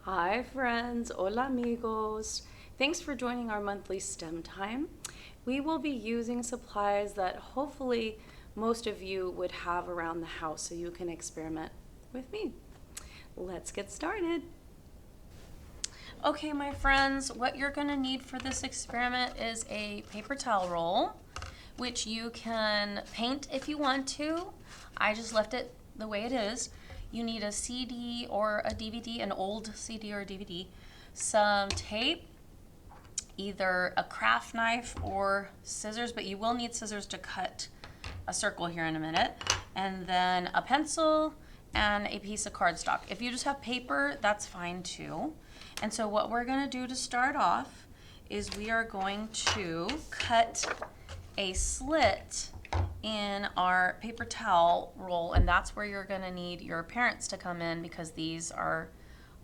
Hi friends, hola amigos. Thanks for joining our monthly STEM time. We will be using supplies that hopefully most of you would have around the house so you can experiment with me. Let's get started. Okay, my friends, what you're going to need for this experiment is a paper towel roll, which you can paint if you want to. I just left it the way it is. You need a CD or a DVD, an old CD or a DVD, some tape, either a craft knife or scissors, but you will need scissors to cut a circle here in a minute, and then a pencil and a piece of cardstock. If you just have paper, that's fine too. And so what we're gonna do to start off is we are going to cut a slit in our paper towel roll, and that's where you're gonna need your parents to come in because these are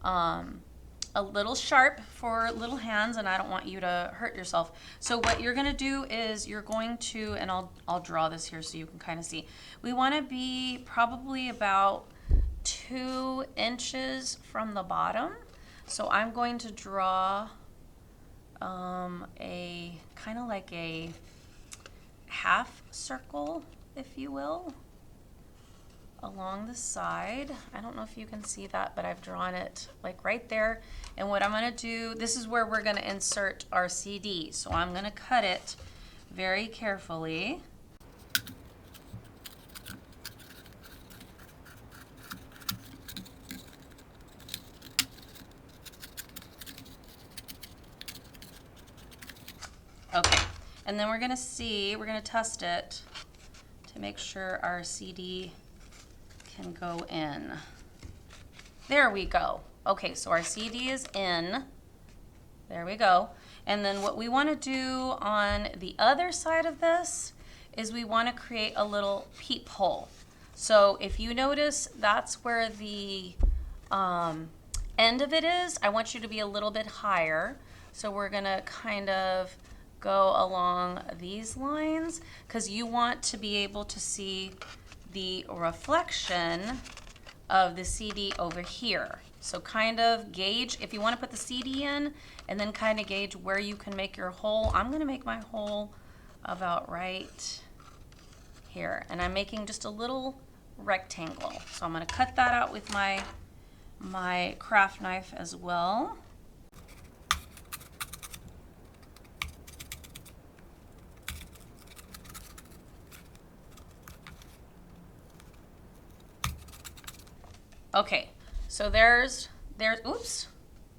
a little sharp for little hands and I don't want you to hurt yourself. So what you're gonna do is you're going to, and I'll draw this here so you can kind of see. We wanna be probably about 2 inches from the bottom. So I'm going to draw a kind of like a half circle, if you will, along the side. I don't know if you can see that, but I've drawn it like right there. And what I'm gonna do, this is where we're gonna insert our CD. So I'm gonna cut it very carefully. Okay, and then we're gonna test it to make sure our CD can go in. There we go. Okay, so our CD is in. There we go. And then what we want to do on the other side of this is we want to create a little peephole. So if you notice, that's where the end of it is. I want you to be a little bit higher. So we're going to kind of go along these lines because you want to be able to see the reflection of the CD over here. So kind of gauge, if you want to put the CD in, and then kind of gauge where you can make your hole. I'm going to make my hole about right here. And I'm making just a little rectangle. So I'm going to cut that out with my craft knife as well. Okay, so there's, oops,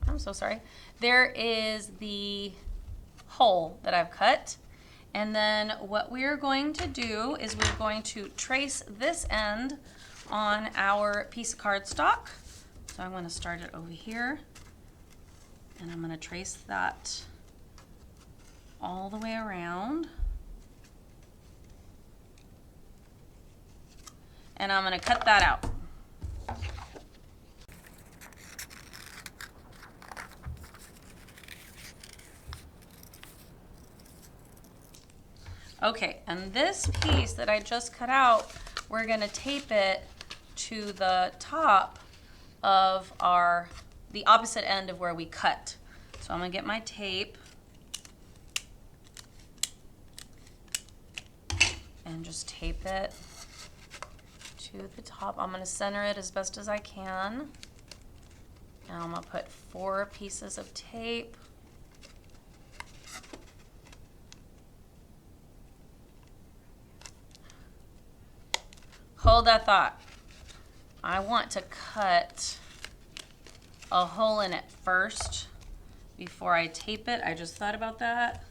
I'm so sorry. There is the hole that I've cut. And then what we're going to do is we're going to trace this end on our piece of cardstock. So I'm going to start it over here. And I'm going to trace that all the way around. And I'm going to cut that out. Okay, and this piece that I just cut out, we're gonna tape it to the top of the opposite end of where we cut. So I'm gonna get my tape and just tape it to the top. I'm gonna center it as best as I can. And I'm gonna put 4 pieces of tape. Hold that thought. I want to cut a hole in it first before I tape it. I just thought about that.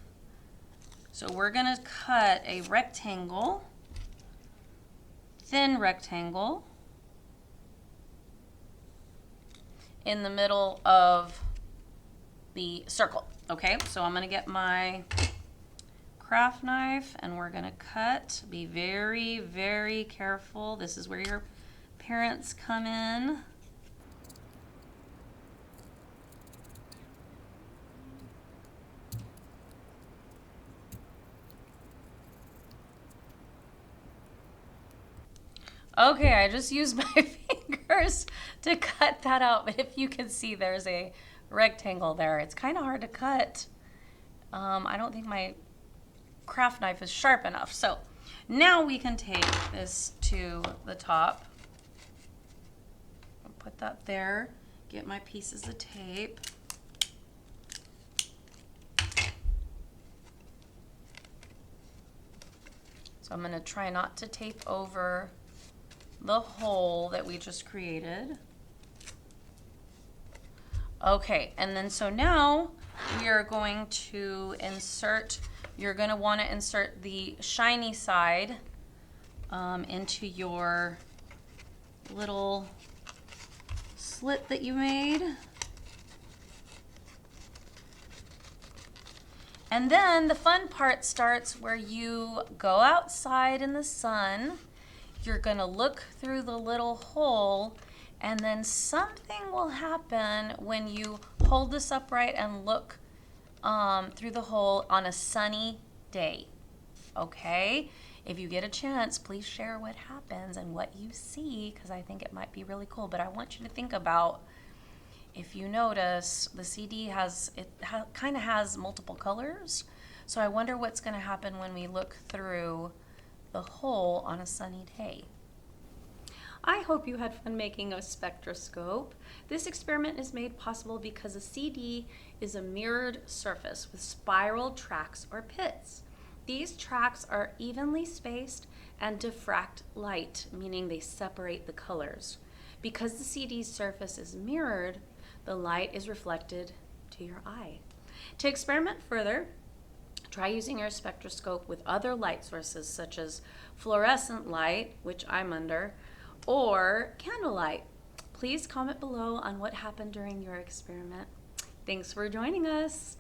So we're gonna cut a rectangle, thin rectangle, in the middle of the circle. Okay, so I'm gonna get my craft knife and we're gonna cut. Be very, very careful. This is where your parents come in. Okay, I just used my finger scissors to cut that out. But if you can see, there's a rectangle there. It's kind of hard to cut. I don't think my craft knife is sharp enough. So now we can take this to the top. I'll put that there. Get my pieces of tape. So I'm going to try not to tape over the hole that we just created. Okay, and then so now we are going to insert, you're going to want to insert the shiny side into your little slit that you made. And then the fun part starts where you go outside in the sun. You're gonna look through the little hole, and then something will happen when you hold this upright and look through the hole on a sunny day. Okay? If you get a chance, please share what happens and what you see, because I think it might be really cool. But I want you to think about, if you notice, the CD kind of has multiple colors. So I wonder what's going to happen when we look through the hole on a sunny day. I hope you had fun making a spectroscope. This experiment is made possible because a CD is a mirrored surface with spiral tracks or pits. These tracks are evenly spaced and diffract light, meaning they separate the colors. Because the CD's surface is mirrored, the light is reflected to your eye. To experiment further, try using your spectroscope with other light sources such as fluorescent light, which I'm under, or candlelight. Please comment below on what happened during your experiment. Thanks for joining us.